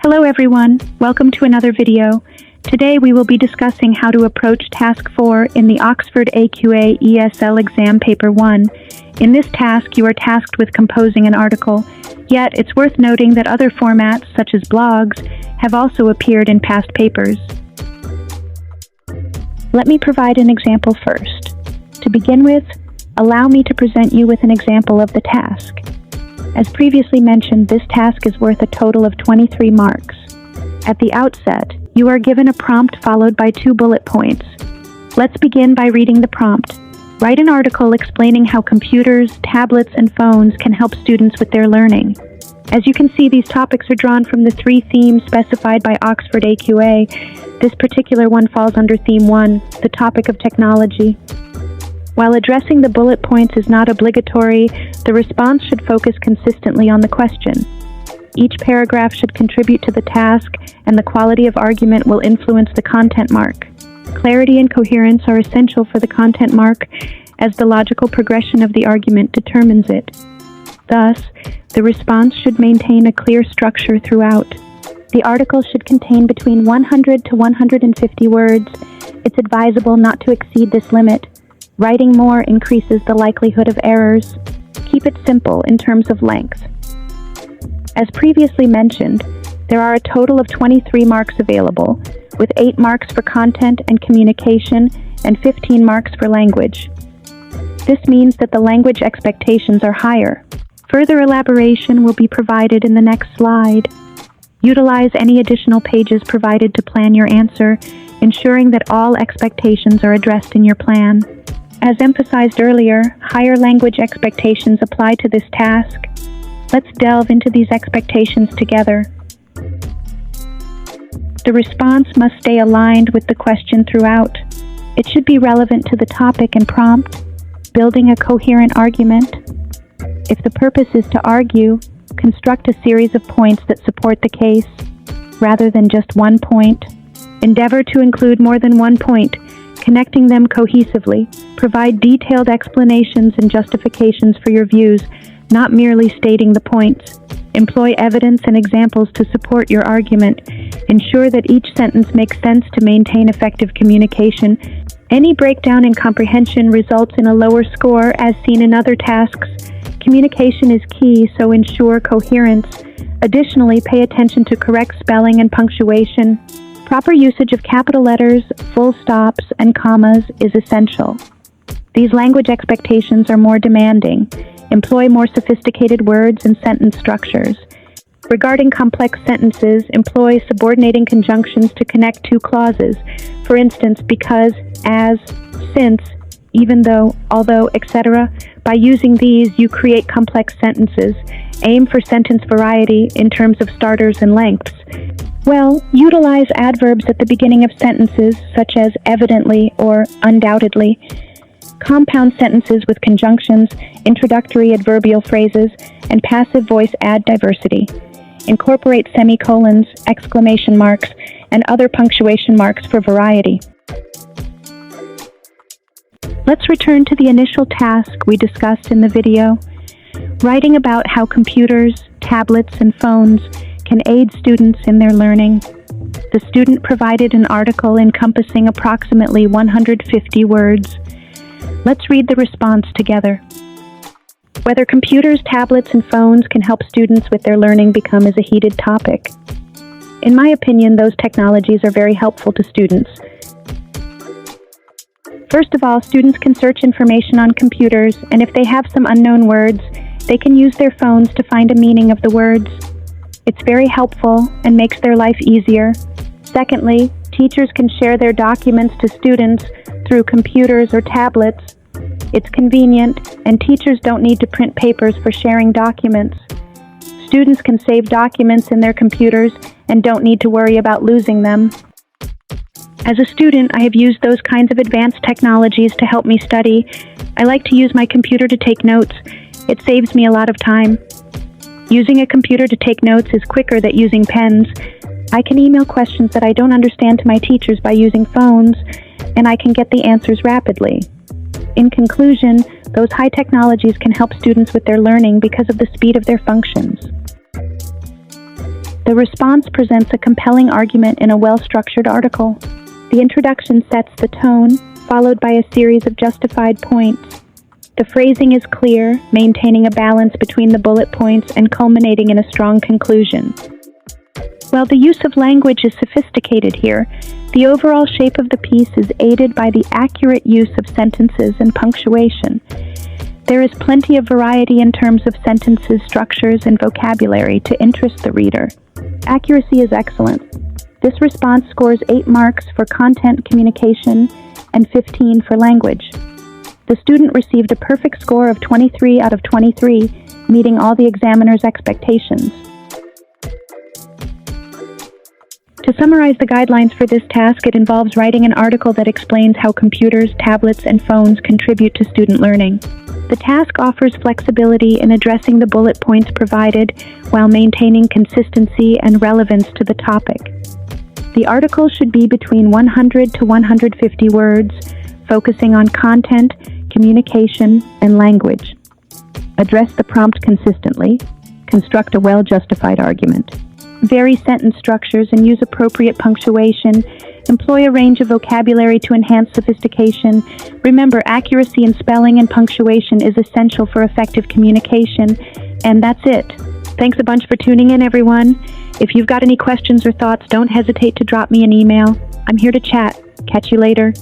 Hello everyone, welcome to another video. Today we will be discussing how to approach Task 4 in the Oxford AQA ESL exam paper 1. In this task you are tasked with composing an article, yet it's worth noting that other formats such as blogs have also appeared in past papers. Let me provide an example first. To begin with, allow me to present you with an example of the task. As previously mentioned, this task is worth a total of 23 marks. At the outset, you are given a prompt followed by 2 bullet points. Let's begin by reading the prompt. Write an article explaining how computers, tablets, and phones can help students with their learning. As you can see, these topics are drawn from the 3 themes specified by Oxford AQA. This particular one falls under Theme 1, the topic of technology. While addressing the bullet points is not obligatory, the response should focus consistently on the question. Each paragraph should contribute to the task, and the quality of argument will influence the content mark. Clarity and coherence are essential for the content mark, as the logical progression of the argument determines it. Thus, the response should maintain a clear structure throughout. The article should contain between 100 to 150 words. It's advisable not to exceed this limit. Writing more increases the likelihood of errors. Keep it simple in terms of length. As previously mentioned, there are a total of 23 marks available, with 8 marks for content and communication and 15 marks for language. This means that the language expectations are higher. Further elaboration will be provided in the next slide. Utilize any additional pages provided to plan your answer, ensuring that all expectations are addressed in your plan. As emphasized earlier, higher language expectations apply to this task. Let's delve into these expectations together. The response must stay aligned with the question throughout. It should be relevant to the topic and prompt, building a coherent argument. If the purpose is to argue, construct a series of points that support the case, rather than just one point. Endeavor to include more than one point, connecting them cohesively. Provide detailed explanations and justifications for your views, not merely stating the points. Employ evidence and examples to support your argument. Ensure that each sentence makes sense to maintain effective communication. Any breakdown in comprehension results in a lower score, as seen in other tasks. Communication is key, so ensure coherence. Additionally, pay attention to correct spelling and punctuation. Proper usage of capital letters, full stops, and commas is essential. These language expectations are more demanding. Employ more sophisticated words and sentence structures. Regarding complex sentences, employ subordinating conjunctions to connect 2 clauses. For instance, because, as, since, even though, although, etc. By using these, you create complex sentences. Aim for sentence variety in terms of starters and lengths. Well, utilize adverbs at the beginning of sentences, such as evidently or undoubtedly. Compound sentences with conjunctions, introductory adverbial phrases, and passive voice add diversity. Incorporate semicolons, exclamation marks, and other punctuation marks for variety. Let's return to the initial task we discussed in the video. Writing about how computers, tablets, and phones can aid students in their learning. The student provided an article encompassing approximately 150 words. Let's read the response together. Whether computers, tablets, and phones can help students with their learning become as a heated topic. In my opinion, those technologies are very helpful to students. First of all, students can search information on computers, and if they have some unknown words, they can use their phones to find a meaning of the words. It's very helpful and makes their life easier. Secondly, teachers can share their documents to students through computers or tablets. It's convenient, and teachers don't need to print papers for sharing documents. Students can save documents in their computers and don't need to worry about losing them. As a student, I have used those kinds of advanced technologies to help me study. I like to use my computer to take notes. It saves me a lot of time. Using a computer to take notes is quicker than using pens. I can email questions that I don't understand to my teachers by using phones, and I can get the answers rapidly. In conclusion, those high technologies can help students with their learning because of the speed of their functions. The response presents a compelling argument in a well-structured article. The introduction sets the tone, followed by a series of justified points. The phrasing is clear, maintaining a balance between the bullet points and culminating in a strong conclusion. While the use of language is sophisticated here, the overall shape of the piece is aided by the accurate use of sentences and punctuation. There is plenty of variety in terms of sentences, structures, and vocabulary to interest the reader. Accuracy is excellent. This response scores 8 marks for content communication and 15 for language. The student received a perfect score of 23 out of 23, meeting all the examiner's expectations. To summarize the guidelines for this task, it involves writing an article that explains how computers, tablets, and phones contribute to student learning. The task offers flexibility in addressing the bullet points provided while maintaining consistency and relevance to the topic. The article should be between 100 to 150 words, focusing on content, communication, and language. Address the prompt consistently. Construct a well-justified argument. Vary sentence structures and use appropriate punctuation. Employ a range of vocabulary to enhance sophistication. Remember, accuracy in spelling and punctuation is essential for effective communication. And that's it. Thanks a bunch for tuning in, everyone. If you've got any questions or thoughts, don't hesitate to drop me an email. I'm here to chat. Catch you later.